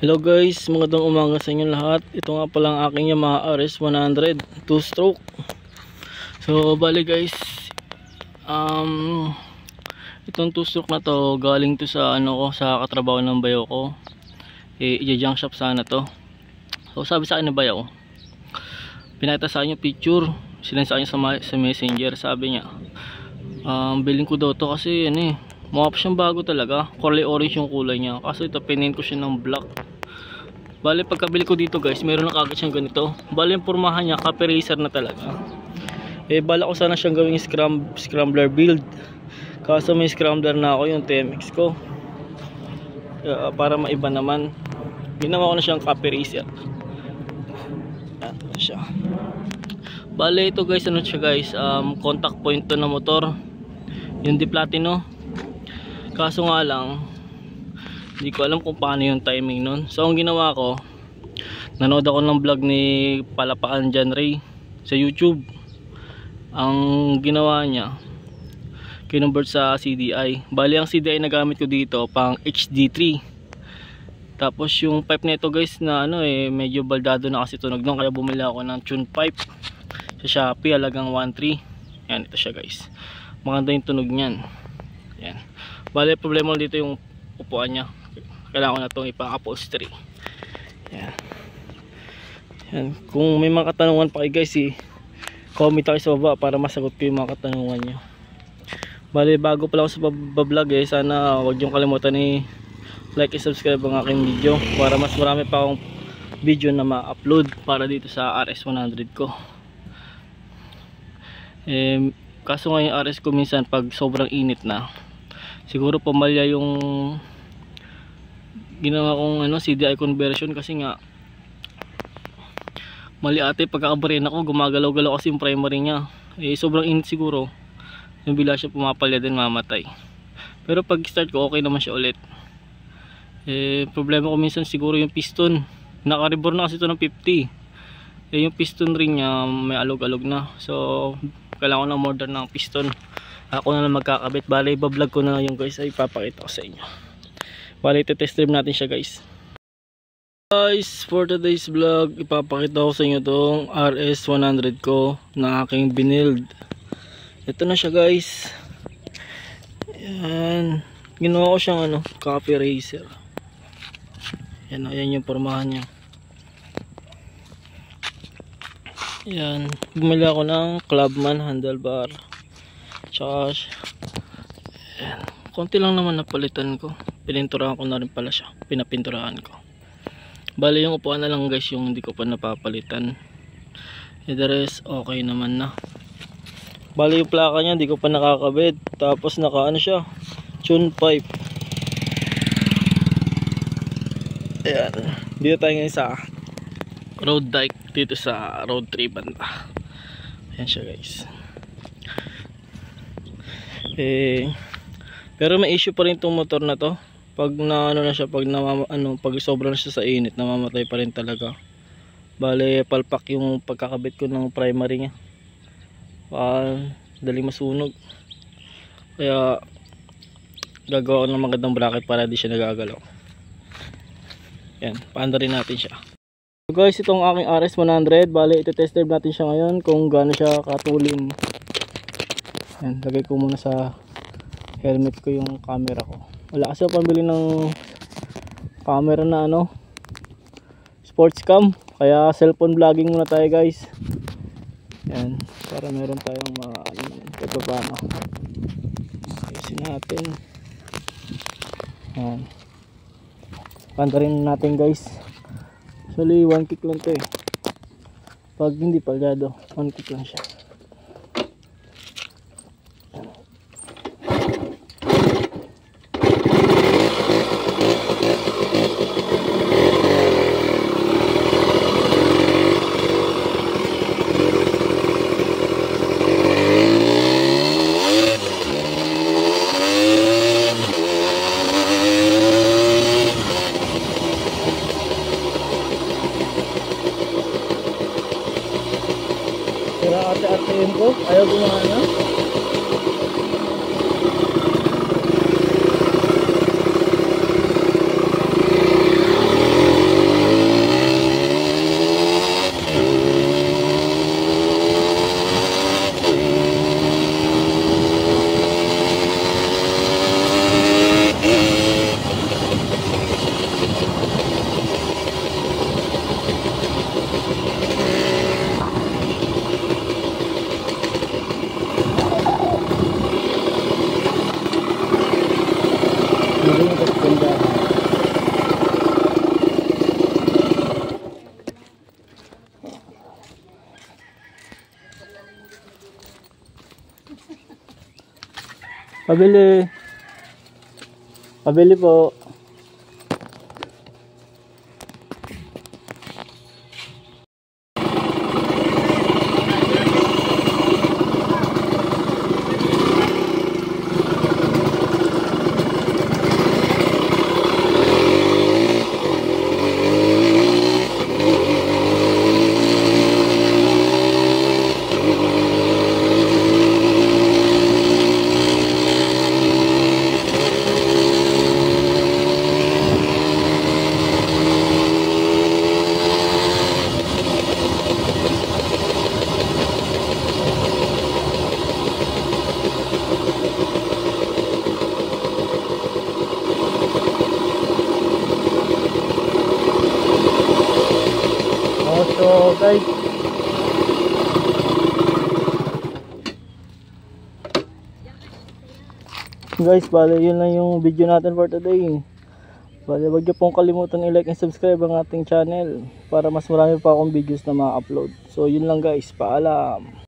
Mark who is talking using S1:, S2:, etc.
S1: Hello guys, magandang umaga sa inyo lahat. Ito nga pala ang aking Yamaha RS100 2-stroke. So bali guys, itong 2-stroke na to galing to sa sa katrabaho ng bayo ko. I-junk shop sana to. So sabi sa akin ng bayo, pinakita sa akin yung picture, sinend sa akin sa messenger. Sabi niya, bilhin ko daw to kasi mukha pa siyang bago talaga, kulay orange yung kulay niya. Kaso ito pinin ko siya ng black. Bale pagkabili ko dito guys, meron na kagad siyang ganito. Bale yung pormahan niya copy racer na talaga. Bala ko sana siyang gawing scrambler build. Kaso may scrambler na ako, yung TMX ko. Para maiba naman, ginawa ko na siyang copy racer. Ito siya. Bale ito guys, siya guys, contact point to na motor, yung Di Platino. Kaso nga lang, hindi ko alam kung paano yung timing nun. So ang ginawa ko, nanood ako ng vlog ni Palapaan John Ray sa YouTube. Ang ginawa niya, kinonvert sa CDI. Bali ang CDI na gamit ko dito pang HD3. Tapos yung pipe nito guys na medyo baldado na kasi tunog nun, kaya bumili ako ng tune pipe sa Shopee, halagang 1.3. Yan, ito siya guys, maganda yung tunog niyan. Yan. Bali problema dito yung upuan niya, kailangan ko na itong ipa-upholstery. Yan. Yan. Kung may mga katanungan pa kayo guys, comment ako sa baba para masagot ko yung mga katanungan nyo. Bali bago pala ako sa vlog sana huwag nyo kalimutan like and subscribe ang aking video para mas marami pa akong video na ma-upload para dito sa RS100 ko. Kaso nga yung RS ko minsan pag sobrang init na, siguro pumalya yung ginawa kong CDI conversion, kasi nga mali ate pagkakabarena ko, gumagalaw-galaw kasi yung primary niya. Sobrang init siguro, yung bila siya pumapalya din, mamatay. Pero pag start ko okay naman siya ulit. Problema ko minsan siguro yung piston, naka-rebore na kasi ito ng 50. Yung piston ring niya may alog-alog na, so kailangan ko na order ng piston. Ako na lang magkakabit. Bale iba-vlog ko na yung guys, ay papakita ko sa inyo. Bale test drive natin siya guys. For today's vlog, ipapakita ko sa inyo tong RS100 ko na aking binild. Ito na siya guys. Yan, ginawa ko siyang copy racer. Yan, yan yung pormahan niya. Yan, bumili ako ng Clubman handlebar. Tsaka yan, konti lang naman napalitan ko. Pininturahan ko na rin pala siya, pinapinturahan ko. Bali yung upuan na lang guys yung hindi ko pa napapalitan. The rest okay naman na. Bali yung plaka niya hindi ko pa nakakabit. Tapos naka siya, tune pipe. Ayan, dito tayo ngayon sa road dike, dito sa road 3 banda. Ayan siya guys. Pero may issue pa rin itong motor na to. Pag na siya, pag pag sobra na siya sa init, namamatay pa rin talaga. Bale palpak yung pagkakabit ko ng primary niya. Dali masunog. Kaya gagawa ko ng magandang bracket para di siya nagagalaw. Yan, paanda rin natin siya. So guys, itong aking RS100, bale ite-test drive natin siya ngayon kung gaano siya katulin. Yan, lagay ko muna sa helmet ko yung camera ko. Wala kasi pambili ng camera na sports cam, kaya cellphone vlogging muna tayo guys. Yan, para meron tayong mga paano ayusin natin. Yan, panda rin natin guys. Actually 1 kick lang to pag hindi palyado, 1 kick lang siya. Kaya ate-atein ko, ayaw gumana. Pabili. Pabili po. So guys, bale yun lang yung video natin for today. Bale, wag niyo pong kalimutan i-like and subscribe ang ating channel para mas marami pa akong videos na ma-upload. So yun lang guys, paalam.